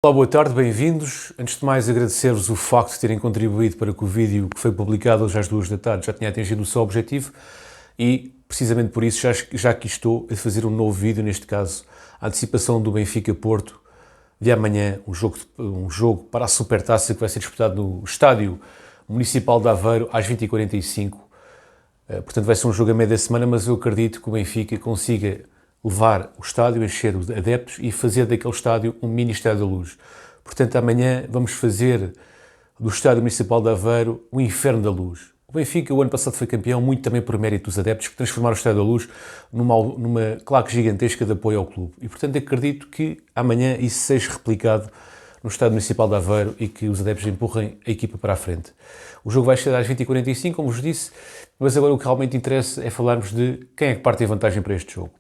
Olá, boa tarde, bem-vindos. Antes de mais, agradecer-vos o facto de terem contribuído para que o vídeo que foi publicado hoje às 2 da tarde já tenha atingido o seu objetivo e, precisamente por isso, já aqui estou a fazer um novo vídeo, neste caso, a antecipação do Benfica-Porto de amanhã, um jogo para a Supertaça que vai ser disputado no Estádio Municipal de Aveiro às 20h45. Portanto, vai ser um jogo a meio da semana, mas eu acredito que o Benfica consiga levar o estádio, encher os adeptos e fazer daquele estádio um mini Estádio da Luz. Portanto, amanhã vamos fazer do Estádio Municipal de Aveiro o Inferno da Luz. O Benfica, o ano passado, foi campeão, muito também por mérito dos adeptos, que transformaram o Estádio da Luz numa claque gigantesca de apoio ao clube. E, portanto, acredito que amanhã isso seja replicado no Estádio Municipal de Aveiro e que os adeptos empurrem a equipa para a frente. O jogo vai ser às 20h45, como vos disse, mas agora o que realmente interessa é falarmos de quem é que parte em vantagem para este jogo.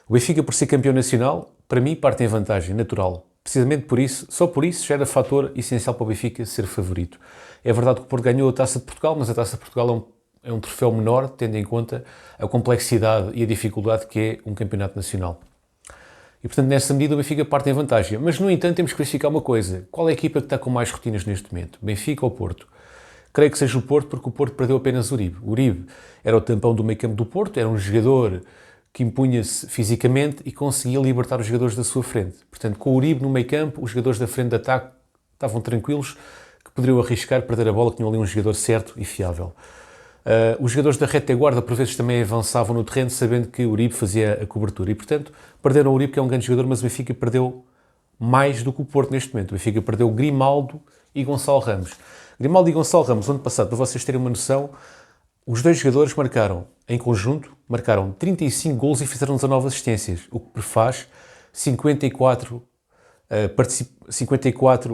O Benfica, por ser campeão nacional, para mim parte em vantagem, natural. Precisamente por isso, só por isso, já era fator essencial para o Benfica ser favorito. É verdade que o Porto ganhou a Taça de Portugal, mas a Taça de Portugal é um troféu menor, tendo em conta a complexidade e a dificuldade que é um campeonato nacional. E, portanto, nessa medida o Benfica parte em vantagem. Mas, no entanto, temos que verificar uma coisa. Qual é a equipa que está com mais rotinas neste momento? Benfica ou Porto? Creio que seja o Porto, porque o Porto perdeu apenas o Uribe. O Uribe era o tampão do meio campo do Porto, era um jogador que impunha-se fisicamente e conseguia libertar os jogadores da sua frente. Portanto, com o Uribe no meio campo, os jogadores da frente de ataque estavam tranquilos, que poderiam arriscar perder a bola, que tinham ali um jogador certo e fiável. Os jogadores da retaguarda, por vezes, também avançavam no terreno, sabendo que o Uribe fazia a cobertura. E, portanto, perderam o Uribe, que é um grande jogador, mas o Benfica perdeu mais do que o Porto neste momento. O Benfica perdeu Grimaldo e Gonçalo Ramos. Grimaldo e Gonçalo Ramos, ano passado, para vocês terem uma noção, os dois jogadores marcaram, em conjunto, marcaram 35 golos e fizeram 19 assistências, o que faz 54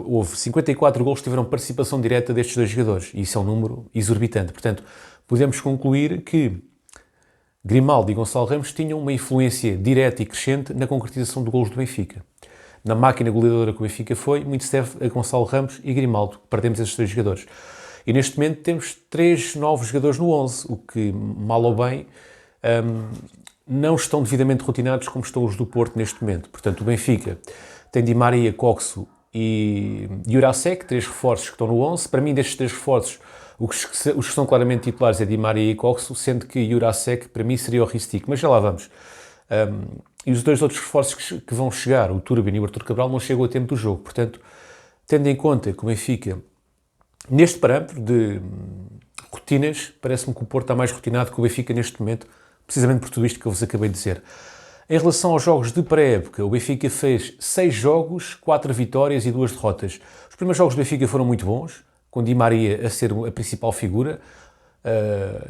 golos que tiveram participação direta destes dois jogadores. E isso é um número exorbitante. Portanto, podemos concluir que Grimaldo e Gonçalo Ramos tinham uma influência direta e crescente na concretização de golos do Benfica. Na máquina goleadora que o Benfica foi, muito se deve a Gonçalo Ramos e Grimaldo. Perdemos esses dois jogadores. E neste momento temos 3 novos jogadores no 11, o que, mal ou bem, não estão devidamente rotinados como estão os do Porto neste momento. Portanto, o Benfica tem Di Maria, Coxo e Jurasek, 3 reforços que estão no 11. Para mim, destes 3 reforços, os que são claramente titulares é Di Maria e Coxo, sendo que Jurasek, para mim, seria o Ristic. Mas já lá vamos. E os 2 outros reforços que vão chegar, o Turbin e o Artur Cabral, não chegam a tempo do jogo. Portanto, tendo em conta que o Benfica, neste parâmetro de rotinas, parece-me que o Porto está mais rotinado que o Benfica neste momento, precisamente por tudo isto que eu vos acabei de dizer. Em relação aos jogos de pré-época, o Benfica fez 6 jogos, 4 vitórias e 2 derrotas. Os primeiros jogos do Benfica foram muito bons, com Di Maria a ser a principal figura.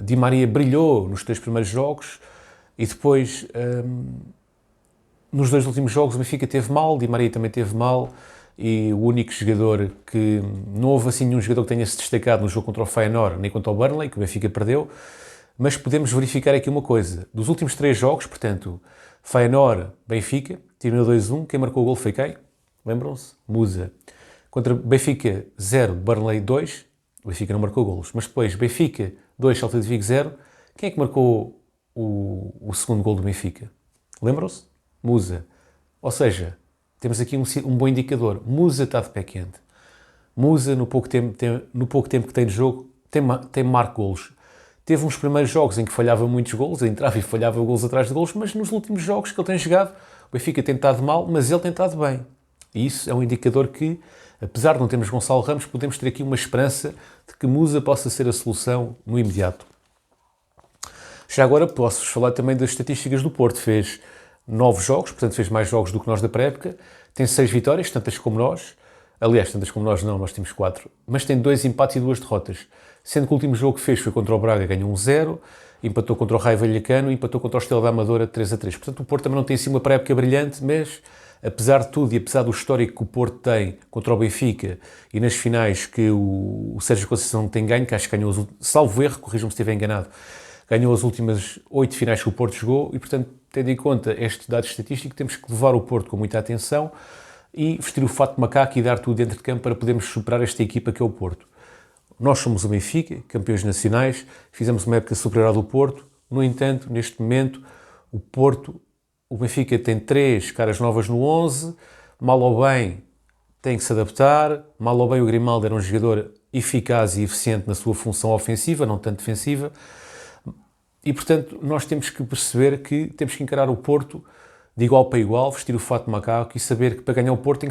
Di Maria brilhou nos 3 primeiros jogos e depois, nos 2 últimos jogos, o Benfica teve mal, Di Maria também teve mal. E o único jogador que... Não houve assim nenhum jogador que tenha-se destacado no jogo contra o Feyenoord, nem contra o Burnley, que o Benfica perdeu, mas podemos verificar aqui uma coisa. Dos últimos 3 jogos, portanto, Feyenoord, Benfica, terminou 2-1, quem marcou o gol foi quem? Lembram-se? Musa. Contra Benfica 0, Burnley 2, o Benfica não marcou golos, mas depois Benfica 2, Celta de Vigo 0, quem é que marcou o segundo gol do Benfica? Lembram-se? Musa. Ou seja, temos aqui um bom indicador. Musa está de pé quente. Musa, no pouco tempo que tem de jogo, tem marco golos. Teve uns primeiros jogos em que falhava muitos golos, entrava e falhava golos atrás de golos, mas nos últimos jogos que ele tem jogado, o Benfica tem estado mal, mas ele tem estado bem. E isso é um indicador que, apesar de não termos Gonçalo Ramos, podemos ter aqui uma esperança de que Musa possa ser a solução no imediato. Já agora posso-vos falar também das estatísticas do Porto. Fez 9 jogos, portanto fez mais jogos do que nós da pré-época, tem 6 vitórias, tantas como nós, aliás, tantas como nós não, nós temos 4, mas tem 2 empates e 2 derrotas, sendo que o último jogo que fez foi contra o Braga, ganhou 1-0, empatou contra o Raio Vallecano e empatou contra o Estrela da Amadora 3-3. Portanto, o Porto também não tem assim uma pré-época brilhante, mas apesar de tudo e apesar do histórico que o Porto tem contra o Benfica e nas finais que o Sérgio Conceição tem ganho, que acho que ganhou, salvo erro, corrijam-me se estiver enganado, ganhou as últimas 8 finais que o Porto jogou e, portanto, tendo em conta este dado estatístico, temos que levar o Porto com muita atenção e vestir o fato de macaco e dar tudo dentro de campo para podermos superar esta equipa que é o Porto. Nós somos o Benfica, campeões nacionais, fizemos uma época superior ao do Porto, no entanto, neste momento, o Benfica tem 3 caras novas no 11, mal ou bem, têm que se adaptar. Mal ou bem o Grimaldo era um jogador eficaz e eficiente na sua função ofensiva, não tanto defensiva. E, portanto, nós temos que perceber que temos que encarar o Porto de igual para igual, vestir o fato de macaco e saber que para ganhar o Porto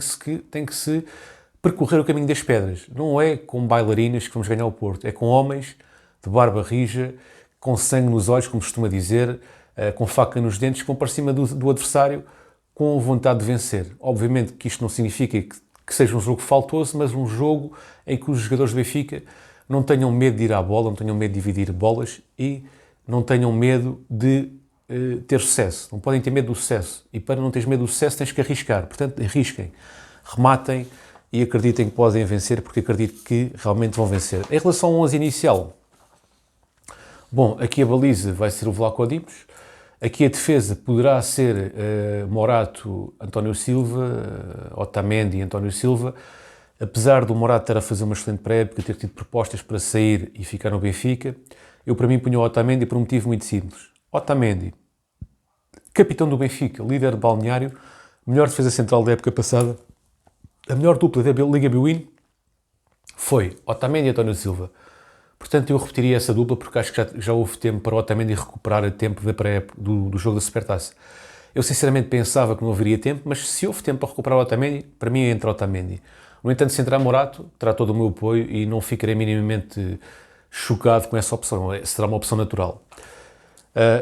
tem que se percorrer o caminho das pedras. Não é com bailarinas que vamos ganhar o Porto, é com homens de barba rija, com sangue nos olhos, como se costuma dizer, com faca nos dentes, que vão para cima do adversário com vontade de vencer. Obviamente que isto não significa que seja um jogo faltoso, mas um jogo em que os jogadores do Benfica não tenham medo de ir à bola, não tenham medo de dividir bolas e não tenham medo de ter sucesso. Não podem ter medo do sucesso. E para não teres medo do sucesso tens que arriscar. Portanto, arrisquem, rematem e acreditem que podem vencer, porque acredito que realmente vão vencer. Em relação ao 11 inicial, bom, aqui a baliza vai ser o Vlaco Dimos. Aqui a defesa poderá ser Morato, António Silva, Otamendi e António Silva. Apesar do Morato estar a fazer uma excelente pré-época, ter tido propostas para sair e ficar no Benfica, eu para mim punho o Otamendi por um motivo muito simples. Otamendi, capitão do Benfica, líder de balneário, melhor defesa central da época passada, a melhor dupla da Liga BWIN foi Otamendi e António Silva. Portanto, eu repetiria essa dupla porque acho que já houve tempo para o Otamendi recuperar a tempo da pré-época do jogo da Supertaça. Eu sinceramente pensava que não haveria tempo, mas se houve tempo para recuperar o Otamendi, para mim entra o Otamendi. No entanto, se entrar Morato, terá todo o meu apoio e não ficarei minimamente chocado com essa opção. Será uma opção natural.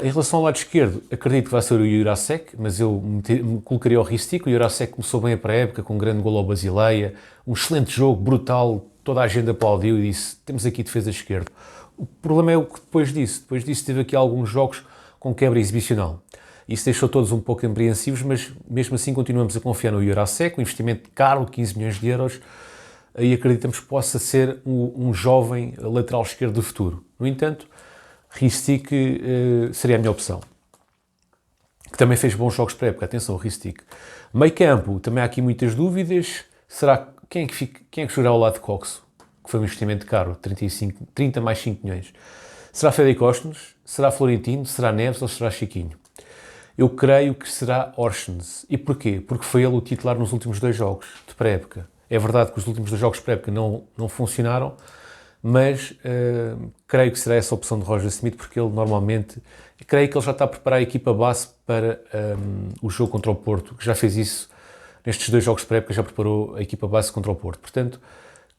Em relação ao lado esquerdo, acredito que vai ser o Jurasek, mas eu me colocaria ao Ristic. O Jurasek começou bem a pré-época, com um grande golo ao Basileia, um excelente jogo, brutal, toda a gente aplaudiu e disse, temos aqui defesa esquerda. O problema é o que depois disso teve aqui alguns jogos com quebra exibicional. Isso deixou todos um pouco apreensivos, mas mesmo assim continuamos a confiar no Jurasek, um investimento caro, 15 milhões de euros, e acreditamos que possa ser um jovem lateral esquerdo do futuro. No entanto, Ristic seria a minha opção. Que também fez bons jogos para a época. Atenção, Ristic. Meio campo, também há aqui muitas dúvidas. Quem é que jogará ao lado de Coxo? Que foi um investimento caro, 30 mais 5 milhões. Será Freddy Ostens? Será Florentino? Será Neves ou será Chiquinho? Eu creio que será Ostens. E porquê? Porque foi ele o titular nos últimos 2 jogos de pré-época. É verdade que os últimos 2 jogos de pré-época não funcionaram, mas creio que será essa a opção de Roger Smith, porque ele normalmente, creio que ele já está a preparar a equipa base para o jogo contra o Porto, que já fez isso nestes 2 jogos de pré-época, já preparou a equipa base contra o Porto. Portanto,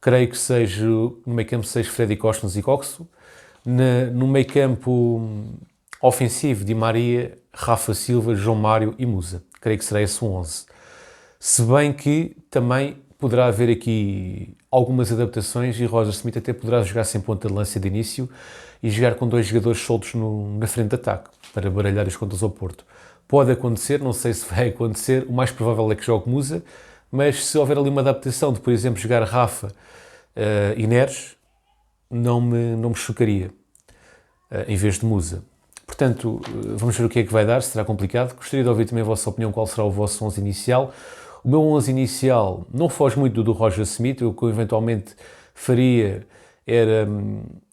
creio que seja no meio campo seja Freddy Ostens e Coxo, no meio campo ofensivo Di Maria, Rafa Silva, João Mário e Musa. Creio que será esse o 11. Se bem que também poderá haver aqui algumas adaptações e Roger Smith até poderá jogar sem ponta de lança de início e jogar com 2 jogadores soltos na frente de ataque para baralhar as contas ao Porto. Pode acontecer, não sei se vai acontecer, o mais provável é que jogue Musa, mas se houver ali uma adaptação de, por exemplo, jogar Rafa e Neres, não me chocaria em vez de Musa. Portanto, vamos ver o que é que vai dar, será complicado. Gostaria de ouvir também a vossa opinião, qual será o vosso 11 inicial. O meu 11 inicial não foge muito do Roger Smith. O que eu eventualmente faria era,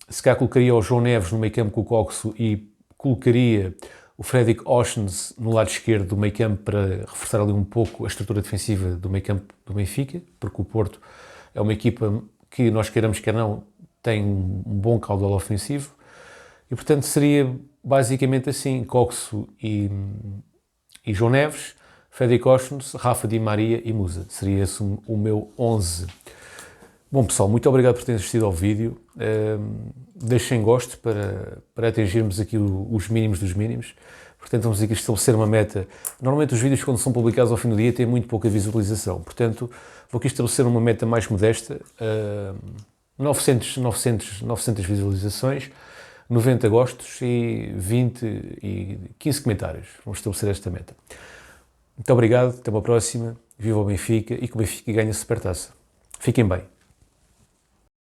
se calhar colocaria o João Neves no meio campo com o Coxo e colocaria o Freddy Ostens no lado esquerdo do meio campo para reforçar ali um pouco a estrutura defensiva do meio campo do Benfica, porque o Porto é uma equipa que, nós queiramos quer não, tem um bom caudal ofensivo e, portanto, seria basicamente assim, Coxo e João Neves, Freddy Ostens, Rafa Di Maria e Musa. Seria esse o meu 11. Bom, pessoal, muito obrigado por terem assistido ao vídeo. Deixem gosto para atingirmos aqui os mínimos dos mínimos. Portanto, vamos aqui estabelecer uma meta. Normalmente os vídeos, quando são publicados ao fim do dia, têm muito pouca visualização. Portanto, vou aqui estabelecer uma meta mais modesta. 900 visualizações, 90 gostos e 20 e 15 comentários. Vamos estabelecer esta meta. Muito obrigado, até uma próxima. Viva o Benfica e que o Benfica ganhe a Supertaça. Fiquem bem.